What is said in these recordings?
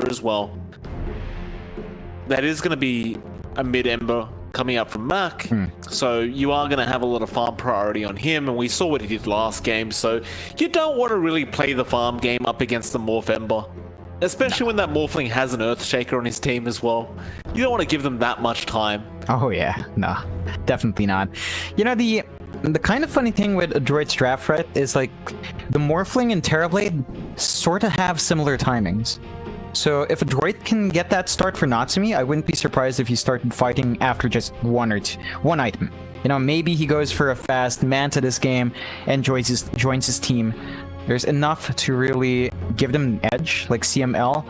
as well. That is going to be a mid-ember coming up from Mac, so you are going to have a lot of farm priority on him, and we saw what he did last game, so you don't want to really play the farm game up against the Morph Ember, especially when that Morphling has an Earthshaker on his team as well. You don't want to give them that much time. Oh yeah, no, definitely not. You know, the kind of funny thing with Adroit's draft, right, is like the Morphling and Terrorblade sort of have similar timings. So if Adroit can get that start for Natsumi, I wouldn't be surprised if he started fighting after just one item. You know, maybe he goes for a fast Manta this game and joins his team. There's enough to really give them an edge, like CML.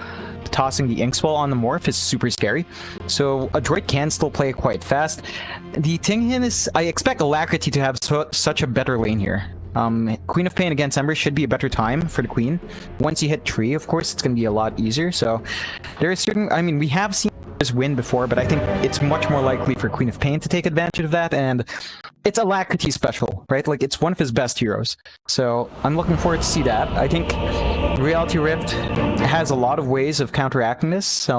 Tossing the Inkswell on the Morph is super scary. So Adroit can still play quite fast. The thing is, I expect Alacrity to have such a better lane here. Queen of Pain against Ember should be a better time for the Queen. Once you hit Tree, of course, it's going to be a lot easier. So there is certain... I mean, we have seen this win before, but I think it's much more likely for Queen of Pain to take advantage of that. And it's Alacrity special, right? Like, it's one of his best heroes. So I'm looking forward to see that. I think Reality Rift has a lot of ways of counteracting this.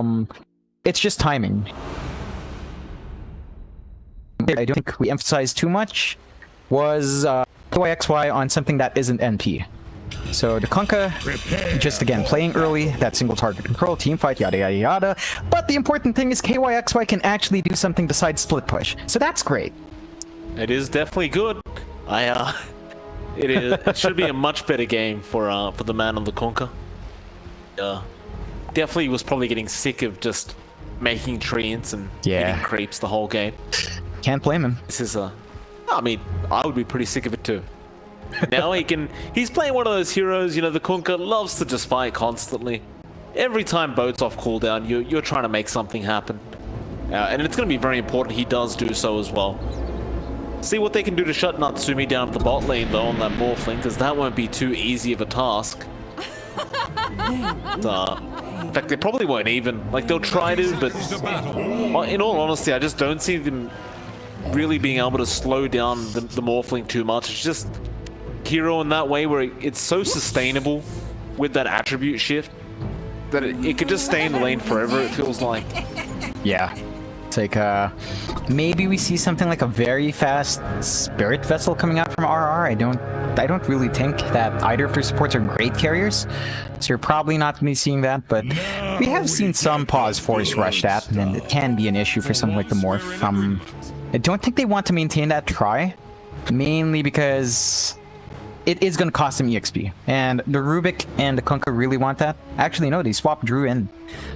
It's just timing. I don't think we emphasized too much was KYXY on something that isn't NP. So the Kunkka, just again, playing early, that single target control, team fight, yada yada yada. But the important thing is KYXY can actually do something besides split push. So that's great. It is definitely good. It should be a much better game for the man on the Kunkka. Definitely was probably getting sick of just making treants and hitting creeps the whole game. Can't blame him. This is I mean, I would be pretty sick of it too. Now he's playing one of those heroes, you know, the Kunkka loves to just fight constantly. Every time boat's off cooldown, you're trying to make something happen. And it's going to be very important he does do so as well. See what they can do to shut Natsumi down at the bot lane though on that Morphling, because that won't be too easy of a task. In fact, they probably won't even. Like, they'll try to, but in all honesty, I just don't see them really being able to slow down the Morphling too much. It's just hero in that way where it's so sustainable with that attribute shift that it could just stay in the lane forever, it feels like. Yeah. It's like, maybe we see something like a very fast Spirit Vessel coming out from RR. I don't really think that either of their supports are great carriers, so you're probably not going to be seeing that, but we have seen some pause force rush that, and it can be an issue for something like the Morph. I don't think they want to maintain that try, mainly because it is going to cost them EXP, and the Rubik and the Kunkka really want that. Actually, no, they swapped Drew in.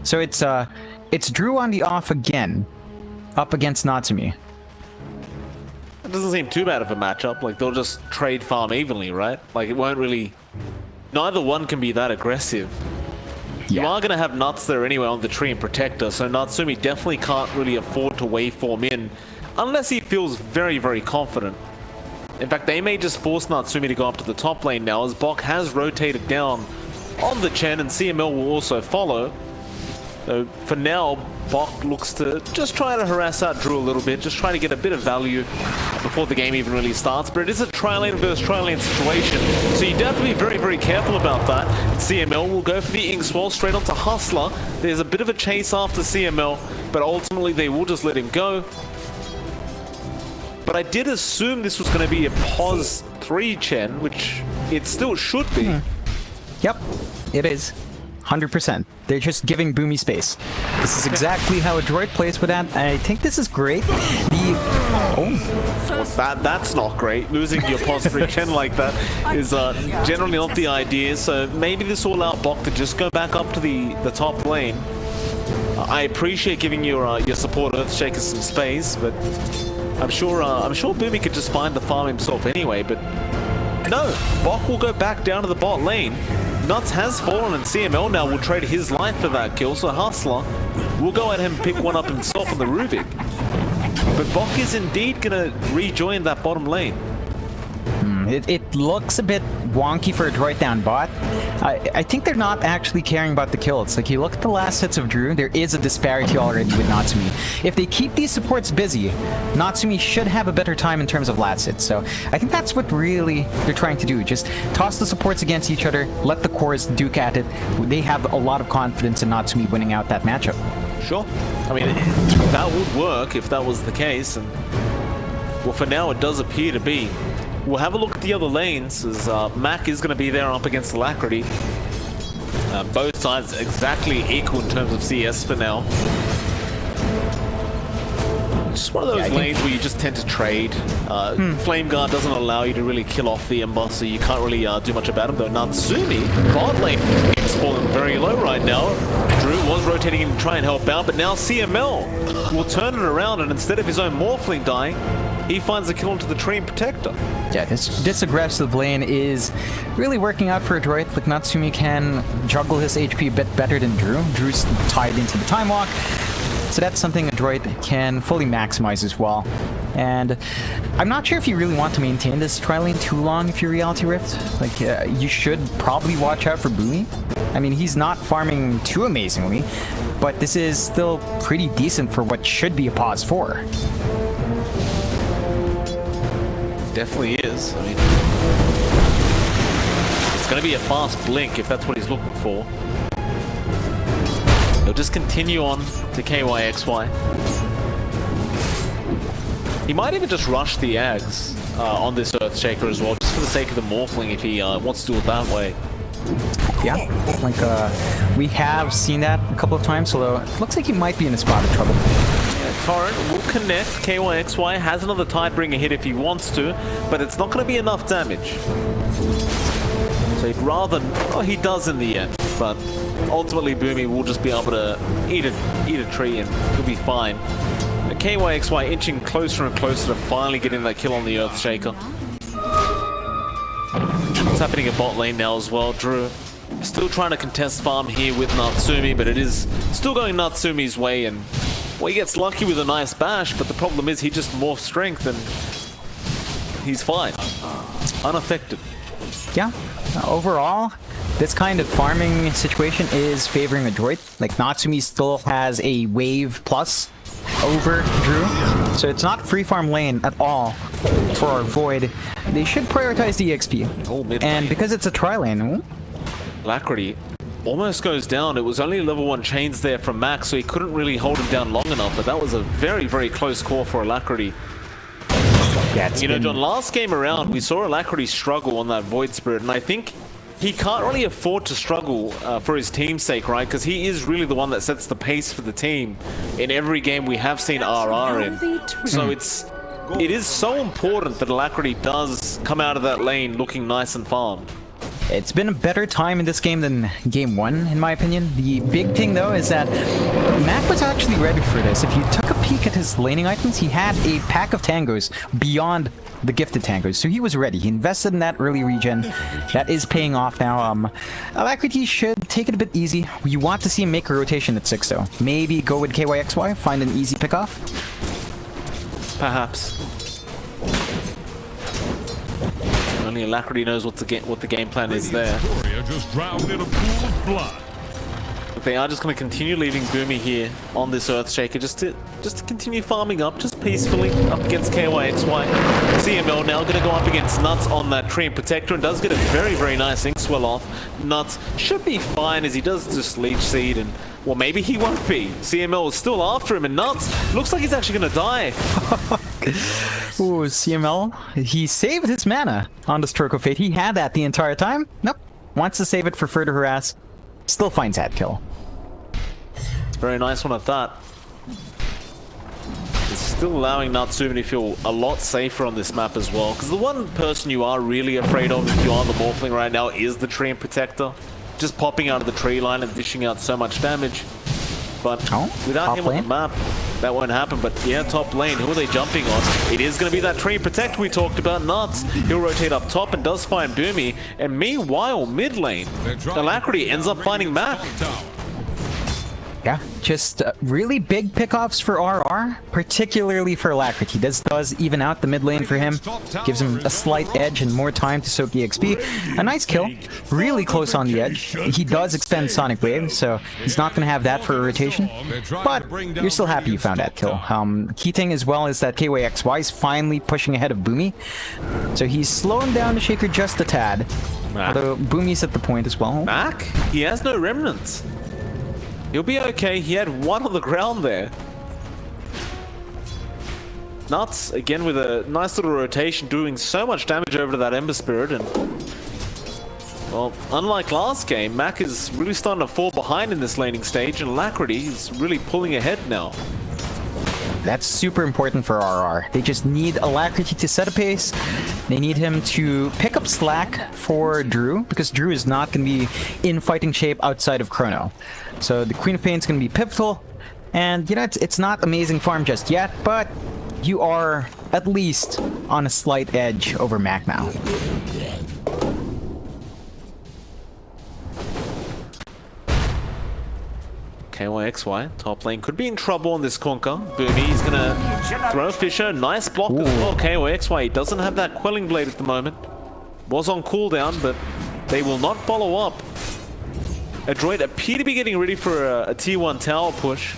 So it's Drew on the off again, up against Natsumi. It doesn't seem too bad of a matchup. Like, they'll just trade farm evenly, right? Like, it won't really... Neither one can be that aggressive. Yeah. You are going to have Nuts there anyway on the tree and Protector, so Natsumi definitely can't really afford to waveform in unless he feels very, very confident. In fact, they may just force Natsumi to go up to the top lane now, as Bok has rotated down on the Chen, and CML will also follow. So for now, Bok looks to just try to harass out Drew a little bit, just trying to get a bit of value before the game even really starts. But it is a tri-lane versus tri-lane situation, so you have to be very, very careful about that. CML will go for the Inkswell straight onto Hustler. There's a bit of a chase after CML, but ultimately they will just let him go. But I did assume this was going to be a pos 3 Chen, which it still should be. Yep, it is. 100%. They're just giving Boomy space. This is exactly how Adroit plays with that. I think this is great. That's not great. Losing your pos 3 Chen like that is generally not the idea. So maybe this will allow Bok to just go back up to the top lane. I appreciate giving your support Earthshaker some space, but I'm sure Boomy could just find the farm himself anyway. But no, Bok will go back down to the bot lane. Nuts has fallen, and CML now will trade his life for that kill, so Hustler will go at him and pick one up himself on the Rubik. But Bok is indeed going to rejoin that bottom lane. It looks a bit wonky for Adroit down bot. I think they're not actually caring about the kill. It's like you look at the last hits of Drew, there is a disparity already with Natsumi. If they keep these supports busy, Natsumi should have a better time in terms of last hits. So I think that's what really they're trying to do. Just toss the supports against each other, let the cores duke at it. They have a lot of confidence in Natsumi winning out that matchup. Sure. I mean, that would work if that was the case. And well, for now, it does appear to be. We'll have a look at the other lanes, as Mac is going to be there up against Alacrity. Both sides exactly equal in terms of CS for now. Just one of those lanes where you just tend to trade. Flame Guard doesn't allow you to really kill off the Ember, so you can't really do much about him. Though Natsumi, bot lane, is falling very low right now. Drew was rotating in to try and help out, but now CML will turn it around, and instead of his own Morphling dying, he finds a kill into the Treant Protector. Yeah, this aggressive lane is really working out for Adroit. Like, Natsumi can juggle his HP a bit better than Drew. Drew's tied into the Time Walk, so that's something Adroit can fully maximize as well. And I'm not sure if you really want to maintain this tri-lane too long if you're Reality Rift. Like, you should probably watch out for Boomy. I mean, he's not farming too amazingly, but this is still pretty decent for what should be a pause 4. Definitely is. I mean, it's going to be a fast blink if that's what he's looking for. He'll just continue on to KYXY. He might even just rush the Ags on this Earthshaker as well, just for the sake of the Morphling if he wants to do it that way. Yeah, like we have seen that a couple of times, although it looks like he might be in a spot of trouble. Torrent will connect. KYXY has another Tidebringer hit if he wants to, but it's not going to be enough damage. So he'd rather... Oh, he does in the end, but ultimately Boomy will just be able to eat a tree and he'll be fine. But KYXY inching closer and closer to finally getting that kill on the Earthshaker. What's happening at bot lane now as well? Drew still trying to contest farm here with Natsumi, but it is still going Natsumi's way, and well, he gets lucky with a nice bash, but the problem is he just morphs strength and he's fine. Unaffected. Yeah, overall, this kind of farming situation is favoring Adroit. Like, Natsumi still has a wave plus over Drew, so it's not free farm lane at all for Void. They should prioritize the EXP. And because it's a tri-lane... Alacrity almost goes down. It was only level 1 chains there from Max, so he couldn't really hold him down long enough, but that was a very, very close call for Alacrity. Yeah, you know, John, last game around, we saw Alacrity struggle on that Void Spirit, and I think he can't really afford to struggle for his team's sake, right? Because he is really the one that sets the pace for the team in every game we have seen RR in. So it is so important that Alacrity does come out of that lane looking nice and farmed. It's been a better time in this game than game 1, in my opinion. The big thing, though, is that Mac was actually ready for this. If you took a peek at his laning items, he had a pack of tangos beyond the gifted tangos, so he was ready. He invested in that early regen. That is paying off now. Alacrity should take it a bit easy. You want to see him make a rotation at 6, though. Maybe go with KYXY, find an easy pickoff. Perhaps. Only Alacrity knows what the game plan is there. Just drowned in a pool of blood. But they are just going to continue leaving Boomy here on this Earthshaker just to continue farming up, just peacefully up against KYXY. CML now going to go up against Nuts on that Treant Protector and does get a very, very nice Ink Swell off. Nuts should be fine as he does just Leech Seed, and well, maybe he won't be. CML is still after him, and Nuts looks like he's actually going to die. Ooh, CML, he saved his mana on the Stroke of Fate. He had that the entire time. Nope. Wants to save it for further harass. Still finds that kill. Very nice one at that. It's still allowing Natsumi to feel a lot safer on this map as well, because the one person you are really afraid of if you are the Morphling right now is the Treant Protector. Just popping out of the tree line and dishing out so much damage. But without him on the map, that won't happen. But yeah, top lane, who are they jumping on? It is going to be that Treant Protector we talked about. Nuts, he'll rotate up top and does find Boomy. And meanwhile, mid lane, Alacrity ends up finding Mac. Yeah, just really big pickoffs for RR, particularly for Alacrity. This does even out the mid lane for him, gives him a slight edge and more time to soak EXP. A nice kill, really close on the edge. He does expend Sonic Wave, so he's not going to have that for a rotation, but you're still happy you found that kill. Key thing as well is that KYXY is finally pushing ahead of Boomy, so he's slowing down the Shaker just a tad, although Boomy's at the point as well. Mac? He has no remnants. He'll be okay. He had one on the ground there. Nuts, again with a nice little rotation, doing so much damage over to that Ember Spirit. And, well, unlike last game, Mac is really starting to fall behind in this laning stage, and Alacrity is really pulling ahead now. That's super important for RR. They just need Alacrity to set a pace. They need him to pick up slack for Drew, because Drew is not going to be in fighting shape outside of Chrono. So the Queen of Pain is going to be pivotal. And, you know, it's not amazing farm just yet, but you are at least on a slight edge over Mac now. KYXY, top lane, could be in trouble on this Conker. Boomy's gonna throw Fisher, nice block as well. KYXY, he doesn't have that Quelling Blade at the moment. Was on cooldown, but they will not follow up. Adroit appear to be getting ready for a tier 1 tower push.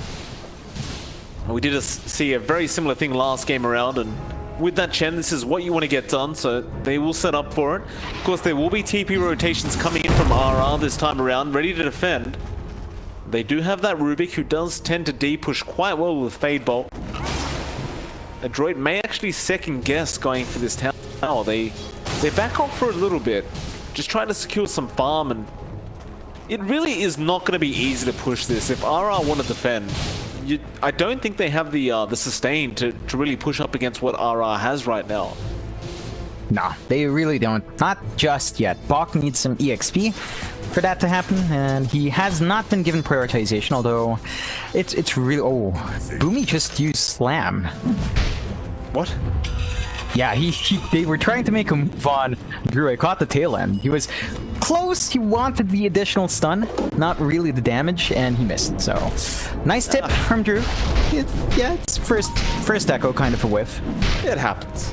We did see a very similar thing last game around, and with that Chen, this is what you want to get done, so they will set up for it. Of course, there will be TP rotations coming in from RR this time around, ready to defend. They do have that Rubik, who does tend to D-push quite well with Fade Bolt. Adroit may actually second guess going for this tower. They back off for a little bit, just trying to secure some farm, and it really is not going to be easy to push this. If RR want to defend, I don't think they have the sustain to really push up against what RR has right now. Nah, they really don't. Not just yet. Bok needs some EXP for that to happen, and he has not been given prioritization, although it's really... Oh, Boomy just used Slam. What? Yeah, they were trying to make him move on. Drew, I caught the tail end. He was close. He wanted the additional stun, not really the damage, and he missed. So, nice tip from Drew. Yeah, it's first echo, kind of a whiff. It happens.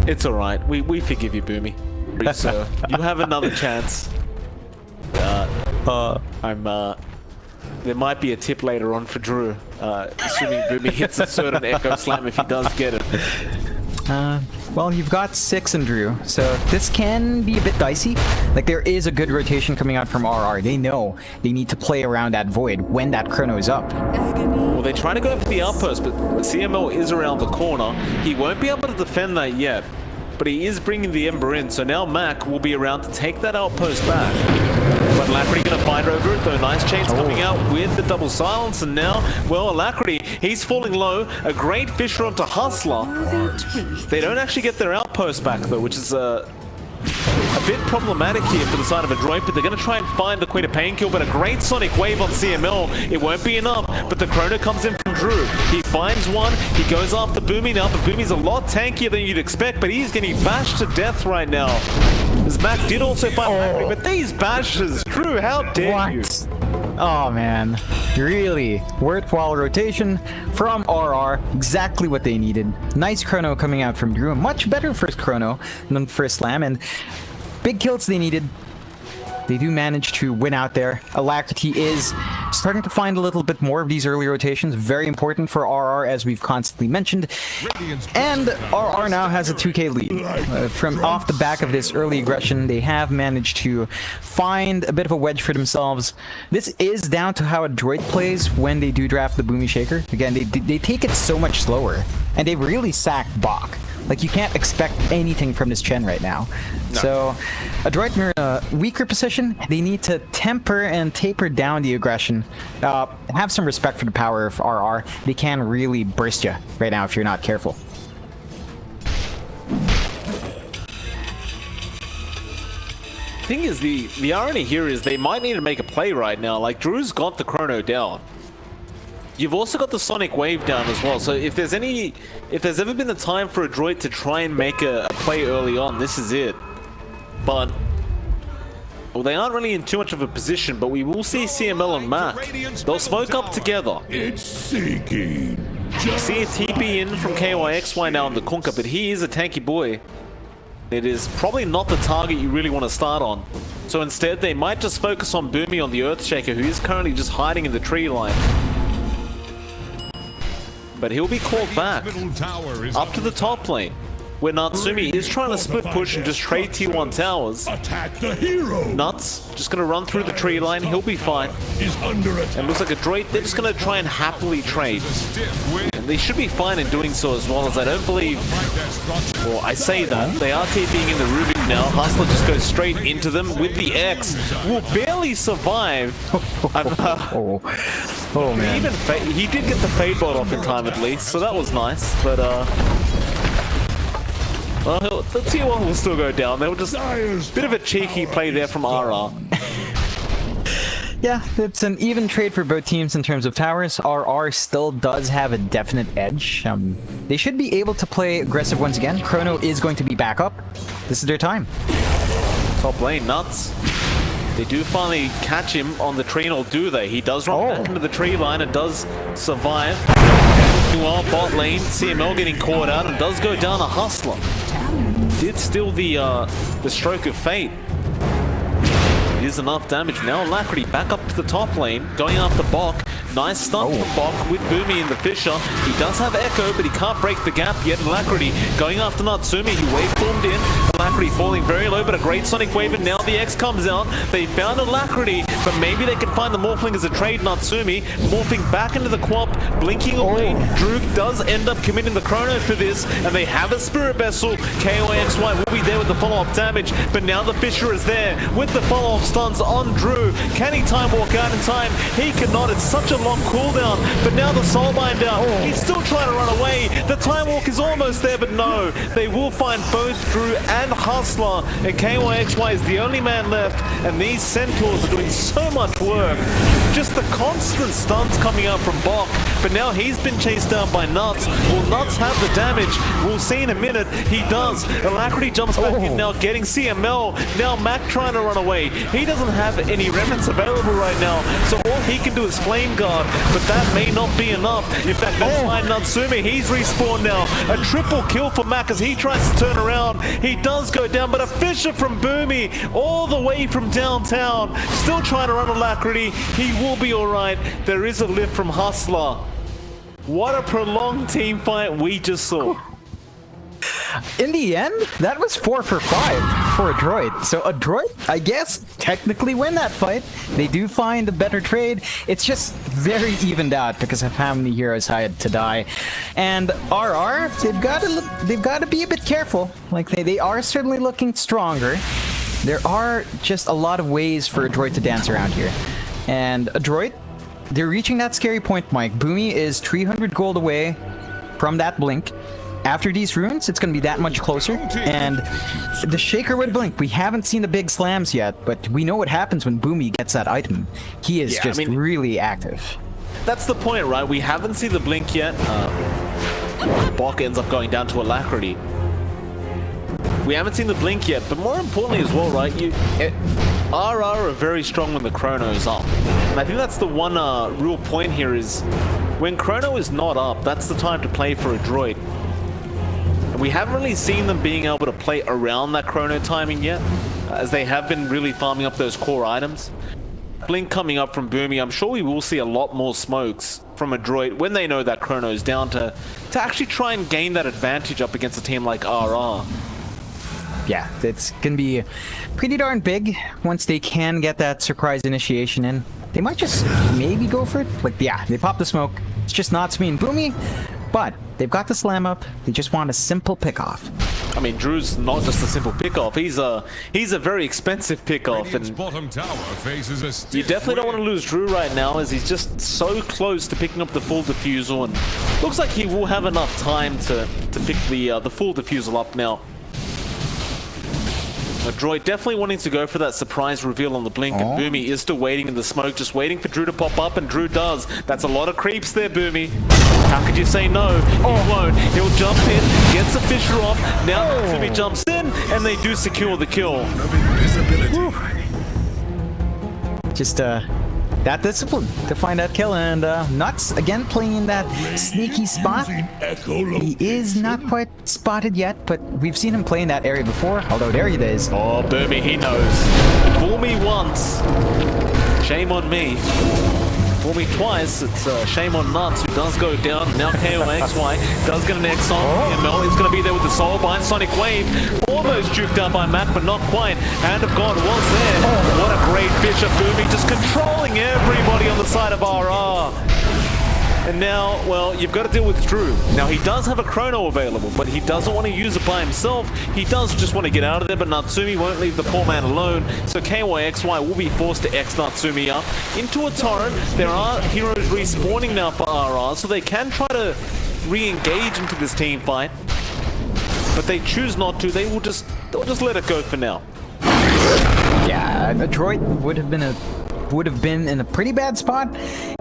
It's alright. We forgive you, Boomy. So, you have another chance. There might be a tip later on for Drew, assuming Boomy hits a certain Echo Slam if he does get it. Well, you've got 6 in Drew, so this can be a bit dicey. Like, there is a good rotation coming out from RR. They know they need to play around that Void when that Chrono is up. Well, they try to go for the outpost, but CML is around the corner. He won't be able to defend that yet, but he is bringing the Ember in, so now Mac will be around to take that outpost back. But Alacrity gonna fight over it, though. Nice chains coming out with the double silence, and now, well, Alacrity, he's falling low. A great Fisher onto Hustler. They don't actually get their outpost back, though, which is a bit problematic here for the side of Adroit, but they're going to try and find the Queen of Pain kill, but a great Sonic Wave on CML. It won't be enough, but the Chrono comes in from Drew. He finds one, he goes after Boomy now, but Boomy's a lot tankier than you'd expect, but he's getting bashed to death right now. As Mac did also find Alacrity, but these bashes, Drew, how dare you? Oh man, really worthwhile rotation from RR, exactly what they needed. Nice Chrono coming out from Drew, much better first Chrono than first Slam, and big kills they needed. They do manage to win out there. Alacrity is starting to find a little bit more of these early rotations. Very important for RR, as we've constantly mentioned. And RR now has a 2k lead. From off the back of this early aggression, they have managed to find a bit of a wedge for themselves. This is down to how Adroit plays when they do draft the Boomy Shaker. Again, they take it so much slower, and they really sack Bok. Like, you can't expect anything from this Chen right now. No. So, Adroit are in a weaker position. They need to temper and taper down the aggression. Have some respect for the power of RR. They can really burst you right now if you're not careful. Thing is, the irony here is they might need to make a play right now. Like, Drew's got the Chrono down. You've also got the Sonic Wave down as well, so if there's ever been a time for Adroit to try and make a play early on, this is it. But Well, they aren't really in too much of a position, but we will see CML and Mac. They'll smoke up together. It's seeking. See a TP in from KYXY now in the Kunkka, but he is a tanky boy. It is probably not the target you really want to start on. So instead, they might just focus on Boomy on the Earthshaker, who is currently just hiding in the tree line. But he'll be called back up to the top lane, where Natsumi is trying to split push and just trade T1 towers. Attack the hero. Nuts just gonna run through the tree line, he'll be fine. Is under attack. And looks like Adroit, they're just gonna try and happily trade. And they should be fine in doing so, as well, as I don't believe, well, I say that, they are TPing in the Rubik now. Hustler just goes straight into them with the X. Will barely survive. Oh man. He did get the fade bot off in time at least, so that was nice. But well, the tier 1 will still go down. They were just a bit of a cheeky play there from RR. Yeah, it's an even trade for both teams in terms of towers. RR still does have a definite edge. They should be able to play aggressive once again. Chrono is going to be back up. This is their time. Top lane, Nuts. They do finally catch him on the tree, or do they? He does run back into the tree line and does survive. Meanwhile, bot lane, CML getting caught out and does go down a Hustler. Did steal the stroke of fate. It is enough damage now. Alacrity back up to the top lane, going after Bok. Nice stun from Bok with Boomy in the Fisher. He does have Echo, but he can't break the gap yet. Alacrity going after Natsumi. He waveformed in. Alacrity falling very low, but a great Sonic Wave, and now the X comes out. They found Alacrity, but maybe they can find the Morphling as a trade. Natsumi morphing back into the Quap, blinking away. Droog does end up committing the Chrono for this, and they have a Spirit Vessel. KOXY will be there with the follow-up damage, but now the Fisher is there with the follow-up stuns on Drew. Can he time walk out in time? He cannot. It's such a long cooldown, but now the Soulbind out. He's still trying to run away. The time walk is almost there, but no. They will find both Drew and Hustler, and KYXY is the only man left, and these Centaurs are doing so much work. Just the constant stuns coming out from Bok, but now he's been chased down by Nuts. Will Nuts have the damage? We'll see in a minute. He does. Alacrity jumps back in now, getting CML. Now Mac trying to run away. He doesn't have any remnants available right now, so all he can do is Flame Guard, but that may not be enough. In fact, that's why Natsumi, he's respawned now. A triple kill for Mac as he tries to turn around. He does go down, but a Fisher from Boomy all the way from downtown. Still trying to run Alacrity. He will be alright. There is a lift from Hustler. What a prolonged team fight we just saw. In the end, that was 4 for 5 for Adroit. So Adroit, I guess, technically win that fight. They do find a better trade. It's just very evened out because of how many heroes had to die. And RR, they've got to be a bit careful. Like they are certainly looking stronger. There are just a lot of ways for Adroit to dance around here. And Adroit, they're reaching that scary point, Mike. Boomy is 300 gold away from that blink. After these runes, it's going to be that much closer, and the Shaker would blink. We haven't seen the big slams yet, but we know what happens when Boomy gets that item. He is really active. That's the point, right? We haven't seen the blink yet. Bok ends up going down to Alacrity. We haven't seen the blink yet, but more importantly as well, right? RR are very strong when the Chrono's up. And I think that's the one real point here is when Chrono is not up, that's the time to play for Adroit. We haven't really seen them being able to play around that Chrono timing yet, as they have been really farming up those core items. Blink coming up from Boomy, I'm sure we will see a lot more smokes from Adroit when they know that Chrono's down to actually try and gain that advantage up against a team like RR. Yeah, it's going to be pretty darn big once they can get that surprise initiation in. They might just maybe go for it. Like, yeah, they pop the smoke. It's just Natsumi and Boomy. But they've got the slam up. They just want a simple pickoff. I mean, Drew's not just a simple pickoff. He's a very expensive pickoff, and you definitely don't want to lose Drew right now, as he's just so close to picking up the full defusal, and looks like he will have enough time to pick the full defusal up now. Adroit definitely wanting to go for that surprise reveal on the blink, and Boomy is still waiting in the smoke, just waiting for Drew to pop up, and Drew does. That's a lot of creeps there, Boomy. How could you say no? He won't. He'll jump in, gets the Fisher off. Now Boomy jumps in, and they do secure the kill. just that discipline to find that kill, and Nuts again playing in that sneaky spot. He is not quite spotted yet, but we've seen him play in that area before, although there he is. Oh, Boomy, he knows. Fool me once, shame on me. Fool me twice, it's shame on Nuts, who does go down. Now KOXY does get an X on. EML is going to be there with the soul bind. Sonic Wave almost juked out by Matt, but not quite. Hand of God was there. What a great Bishop Boomy, just controlling everybody on the side of RR. And now, well, you've got to deal with Drew. Now, he does have a Chrono available, but he doesn't want to use it by himself. He does just want to get out of there, but Natsumi won't leave the poor man alone. So KYXY will be forced to X Natsumi up into a torrent. There are heroes respawning now for RR, so they can try to re-engage into this team fight. But they choose not to. They'll just let it go for now. Yeah, Adroit would have been in a pretty bad spot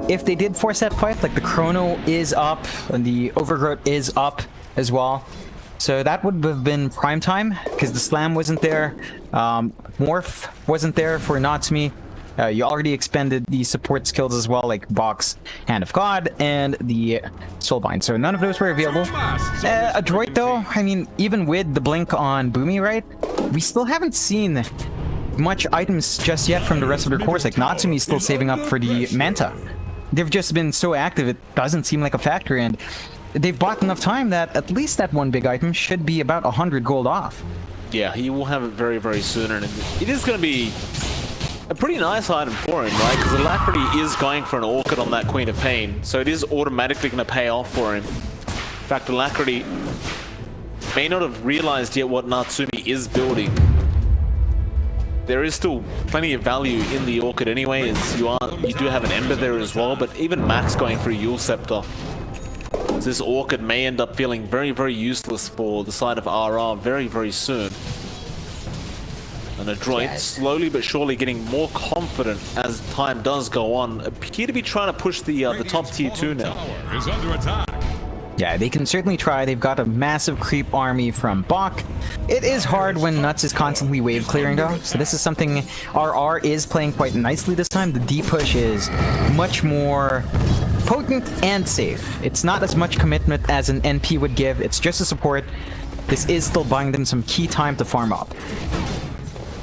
if they did force that fight. Like, the Chrono is up and the Overgrowth is up as well, so that would have been prime time because the slam wasn't there. Morph wasn't there for Natsumi. You already expended the support skills as well, like Box, Hand of God, and the Soulbind, so none of those were available. Adroit though, I mean, even with the blink on Boomy, right, we still haven't seen much items just yet from the rest of their course. Like, Natsumi's still saving up for the Manta. They've just been so active, it doesn't seem like a factor, and they've bought enough time that at least that one big item should be about 100 gold off. Yeah, he will have it very, very soon, and it is going to be a pretty nice item for him, right? Because Alacrity is going for an Orchid on that Queen of Pain, so it is automatically going to pay off for him. In fact, Alacrity may not have realized yet what Natsumi is building. There is still plenty of value in the Orchid anyway, as you do have an Ember there as well, but even Max going for a Yule Scepter. So this Orchid may end up feeling very, very useless for the side of RR very, very soon. And Adroit, slowly but surely getting more confident as time does go on, appear to be trying to push the top tier 2 now. Is under attack. Yeah, they can certainly try. They've got a massive creep army from Bach. It is hard when Nuts is constantly wave clearing though, so this is something RR is playing quite nicely this time. The D push is much more potent and safe. It's not as much commitment as an NP would give. It's just a support. This is still buying them some key time to farm up.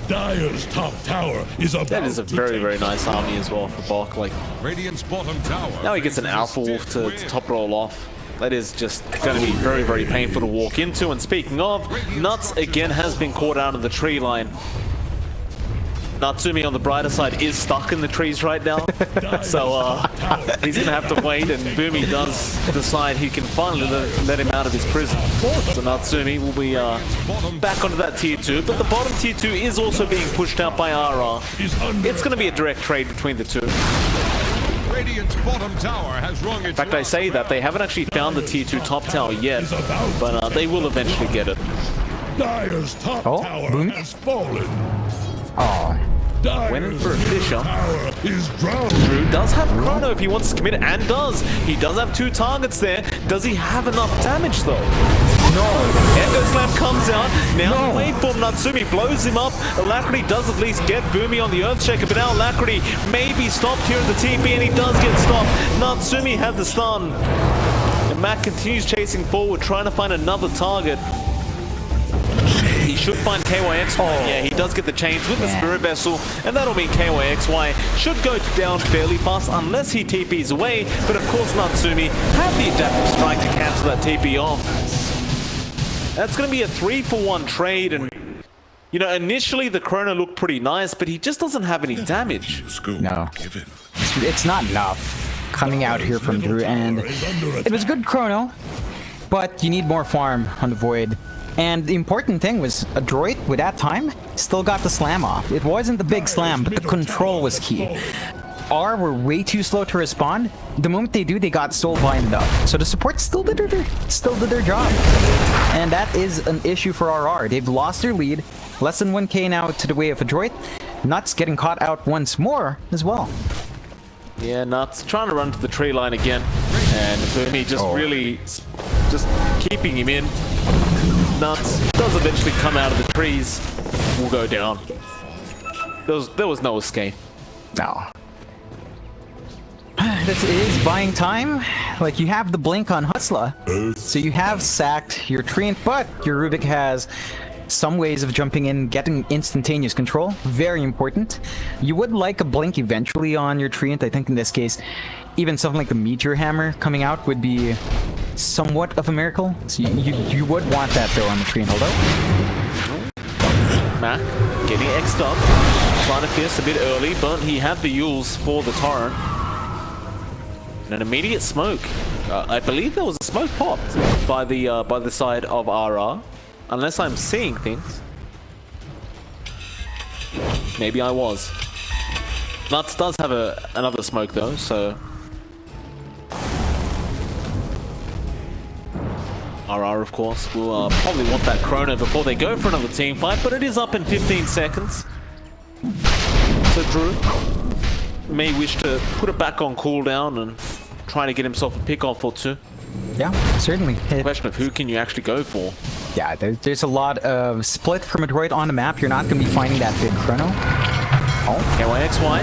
Dire's top tower is about That is a very, very nice army as well for Bach. Like, Radiant's bottom tower. now he gets an Alpha Wolf to top roll off. That is just going to be very, very painful to walk into. And speaking of, Nuts again has been caught out of the tree line. Natsumi on the brighter side is stuck in the trees right now. So he's going to have to wait, and Boomy does decide he can finally let him out of his prison. So Natsumi will be back onto that tier 2, but the bottom tier 2 is also being pushed out by RR. It's going to be a direct trade between the two. Radiant's bottom tower has rung its In fact, I say that they haven't actually found the tier 2 top tower yet, but they will eventually get it. Dire's top tower Boom. has fallen. Oh, Went in for a Fisher. Tower is drowned. Drew does have Chrono if he wants to commit, and does. He does have 2 targets there. Does he have enough damage though? No. Echo Slam comes out. Now the waveform Natsumi blows him up. Alacrity does at least get Boomy on the Earthshaker, but now Alacrity may be stopped here at the TP, and he does get stopped. Natsumi had the stun. And Matt continues chasing forward, trying to find another target. He should find KYXY. Yeah, he does get the chains with the Spirit Vessel, and that'll mean KYXY should go down fairly fast unless he TPs away. But of course, Natsumi had the Adaptive Strike to cancel that TP off. That's going to be a 3-for-1 trade, and you know, initially the Chrono looked pretty nice, but he just doesn't have any damage. no. It's not enough coming out here from Drew, and it was good Chrono, but you need more farm on the Void. And the important thing was Adroit, with that time, still got the slam off. It wasn't the big slam, but the control was key. R were way too slow to respond. The moment they do, they got soul binded up. So the support still did their job. And that is an issue for RR. They've lost their lead. Less than 1k now to the way of Adroit. Nuts getting caught out once more as well. Yeah, Nuts trying to run to the tree line again. And Boomy just really just keeping him in. Nuts does eventually come out of the trees. Will go down. There was no escape. No. This is buying time. Like, you have the blink on Hustler, so you have sacked your Treant, but your Rubik has some ways of jumping in, getting instantaneous control. Very important. You would like a blink eventually on your Treant. I think in this case, even something like the Meteor Hammer coming out would be somewhat of a miracle. So you would want that though on the Treant, although. Mac getting X'd up. Trying to pierce a bit early, but he had the Yules for the Torrent. And an immediate smoke. I believe there was a smoke popped by the side of RR. Unless I'm seeing things. Maybe I was. Nuts does have another smoke though, so... RR, of course, will probably want that chrono before they go for another team fight, but it is up in 15 seconds. So Drew may wish to put it back on cooldown and try to get himself a pick-off or two. Yeah, certainly. The question of who can you actually go for? Yeah, there's a lot of split from Adroit on the map. You're not going to be finding that big chrono. Oh. KYXY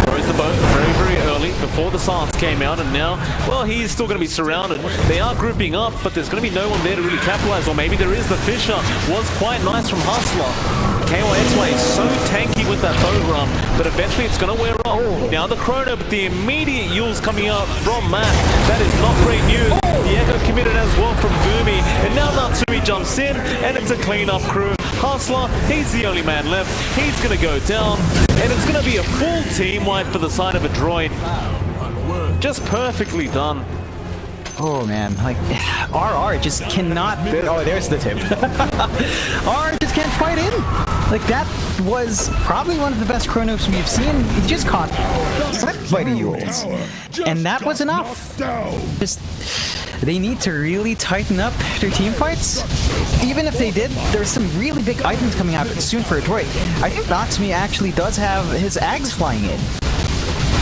throws the boat very, very early before the silence came out, and now, well, he's still going to be surrounded. They are grouping up, but there's going to be no one there to really capitalize, or maybe there is. The Fisher was quite nice from Hustler. KYXY is so tanky with that bow run, but eventually it's going to wear off. Now the chrono, but the immediate Yules coming out from Matt. That is not great news. The Echo committed as well from Boomy, and now Natsumi jumps in, and it's a clean-up crew. Hustler, he's the only man left. He's going to go down, and it's going to be a full team wipe for the side of Adroit. Just perfectly done. Oh man, like RR just cannot. Oh, there's the tip. RR just can't fight in. Like, that was probably one of the best chronos we've seen. He just caught flipped by the Yules, and that was enough. Just, they need to really tighten up their team fights. Even if they did, there's some really big items coming out soon for Adroit. I think Natsumi actually does have his Ags flying in.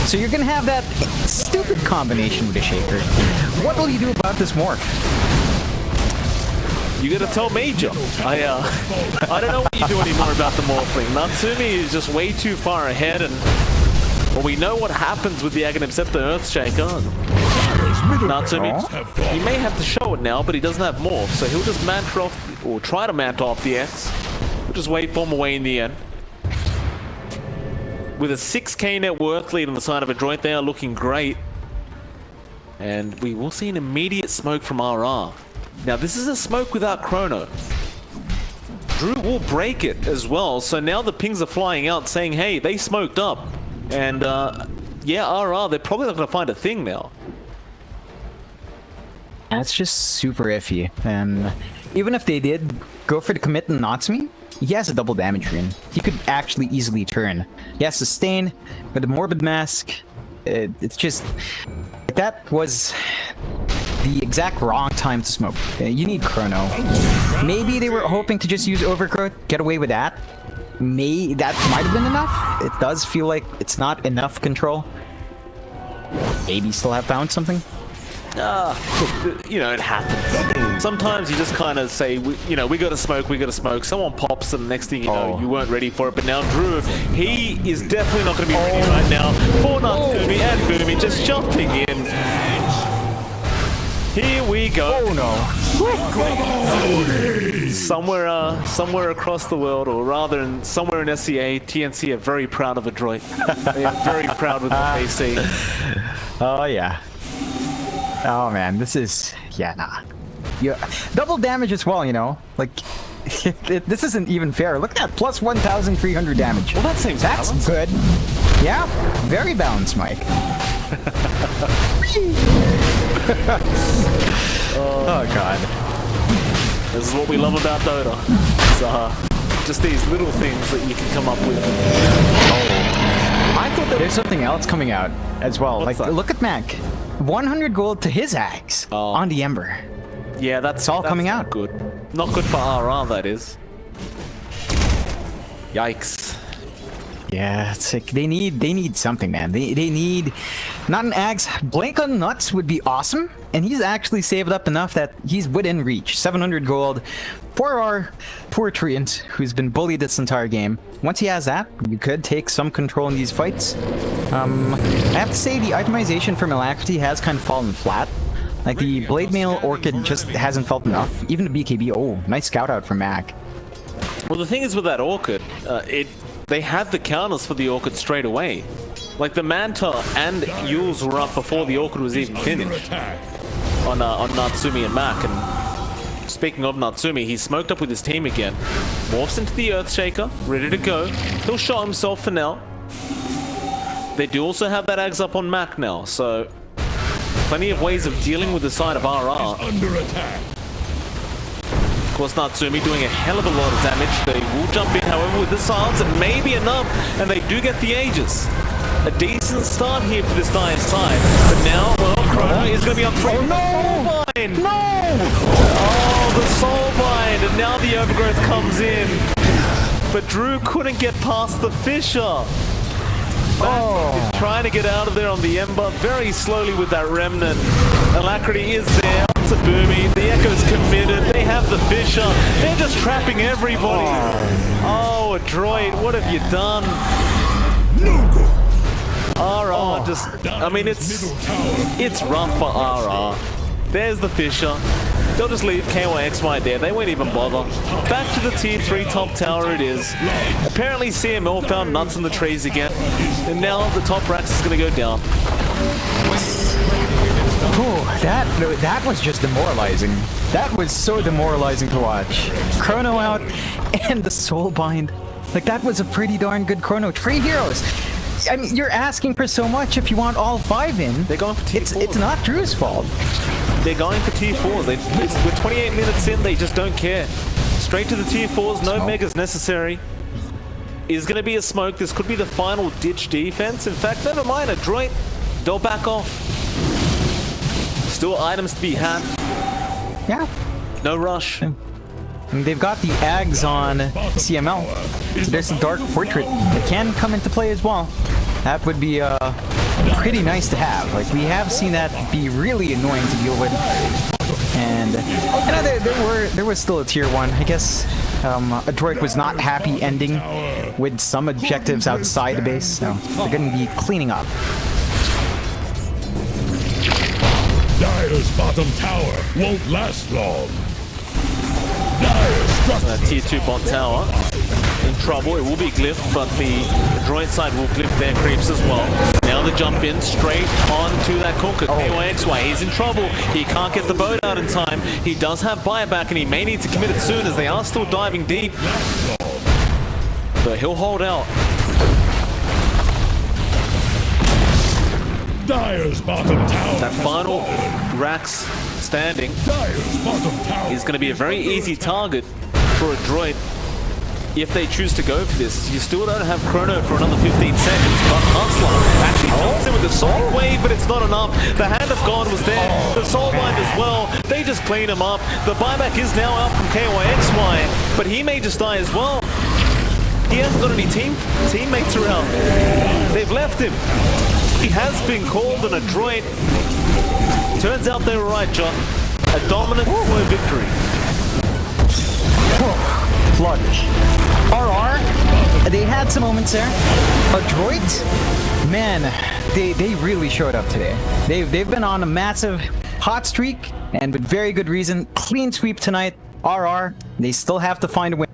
So you're gonna have that stupid combination with a Shaker. What will you do about this morph? You gotta tell Major. I don't know what you do anymore about the morphling. Natsumi is just way too far ahead, and well, we know what happens with the Aghanim Scepter Earthshaker. Natsumi, he may have to show it now, but he doesn't have morph, so he'll just mantra off, or try to mantra off the X. We'll just wait for him away in the end. With a 6k net worth lead on the side of Adroit, they are looking great. And we will see an immediate smoke from RR. Now, this is a smoke without chrono. Drew will break it as well, so now the pings are flying out saying, hey, they smoked up. And, yeah, RR, they're probably not going to find a thing now. That's just super iffy. And even if they did go for the commit and Natsumi, he has a double damage rune. He could actually easily turn. He has Sustain, with the Morbid Mask. It's just... That was the exact wrong time to smoke. You need chrono. Maybe they were hoping to just use Overgrowth, get away with that. That might have been enough. It does feel like it's not enough control. Maybe still have found something. You know, it happens. Sometimes you just kind of say, we gotta smoke. Someone pops, and the next thing you know, you weren't ready for it. But now Drew, he is definitely not gonna be ready right now for Natsumi and Boomy just jumping in. Here we go. Oh no. Somewhere across the world, or rather somewhere in SCA, TNC are very proud of Adroit. They are very proud with what they see. Oh yeah. Oh man, this is... Yeah, nah. Double damage as well, you know? Like, this isn't even fair. Look at that, plus 1,300 damage. Well, that seems That's good. Yeah, very balanced, Mike. Oh god. This is what we love about Dota. It's just these little things that you can come up with. I thought there's something else coming out as well. What's like, that? look at Mac. 100 gold to his Axe on the Ember. Yeah, that's all coming out. Not good. Not good for RR, that is. Yikes. Yeah, it's like they need something, man. They need not an Axe. Blink on Nuts would be awesome, and he's actually saved up enough that he's within reach. 700 gold, poor Treant, who's been bullied this entire game. Once he has that, you could take some control in these fights. I have to say the itemization from Alacrity has kind of fallen flat. Like the Blade Mail Orchid just hasn't felt enough. Even the BKB, oh, nice scout out from Mac. Well, the thing is with that Orchid, they had the counters for the Orchid straight away. Like the Manta and Yules were up before the Orchid was even finished on Natsumi and Mac. And speaking of Natsumi, he's smoked up with his team again. Morphs into the Earthshaker, ready to go. He'll shot himself for now. They do also have that Ags up on Mac now, so plenty of ways of dealing with the side of RR. Under attack. Of course, Natsumi doing a hell of a lot of damage. They will jump in, however, with the silence, it may be enough, and they do get the Aegis. A decent start here for this Dire side, but now, well, Chrono is going to be on free. Oh no! Soulbind! No! Oh, the Soulbind, and now the Overgrowth comes in. But Drew couldn't get past the Fissure. Mac is trying to get out of there on the Ember, very slowly with that Remnant. Alacrity is there. It's a Boomy. The Echo's committed. They have the Fissure. They're just trapping everybody. Oh, Adroit, what have you done? No good. RR just, I mean, it's rough for RR. There's the Fissure. They'll just leave KYXY there. They won't even bother. Back to the tier 3 top tower it is. Apparently CML found nuts in the trees again. And now the top racks is going to go down. Oh, that was just demoralizing. That was so demoralizing to watch. Chrono out and the Soulbind. Like, that was a pretty darn good Chrono. 3 heroes. I mean, you're asking for so much if you want all 5 in. They're going for tier 4. It's not Drew's fault. They're going for tier 4s. With 28 minutes in, they just don't care. Straight to the tier 4s, no megas necessary. Is going to be a smoke. This could be the final ditch defense. In fact, never mind, Adroit, they'll back off. Still items to be had. Yeah. No rush. And they've got the Ags on CML. So there's the Dark Portrait that can come into play as well. That would be pretty nice to have. Like, we have seen that be really annoying to deal with. And you know, there was still a tier 1. I guess Adroit was not happy ending with some objectives outside the base, so they're going to be cleaning up. Dire's bottom tower won't last long. Tier 2 bot tower in trouble. It will be glyphed, but the Adroit side will glyph their creeps as well. Now the jump in straight onto that Conquer. KYXY, he's in trouble. He can't get the boat out in time. He does have buyback, and he may need to commit it soon as they are still diving deep. But he'll hold out. Dire's bottom tower. That final Rax standing is going to be a very easy target for Adroit if they choose to go for this. You still don't have Chrono for another 15 seconds, but Hustler actually comes in with the Soul Wave, but it's not enough. The Hand of God was there, the Soulbind as well. They just clean him up. The buyback is now out from KYXY, but he may just die as well. He hasn't got any teammates around. They've left him. He has been called an Adroit. Turns out they were right, John. A dominant victory. Clutch. RR, they had some moments there. Adroit, man, they really showed up today. They've been on a massive hot streak, and with very good reason. Clean sweep tonight. RR, they still have to find a win.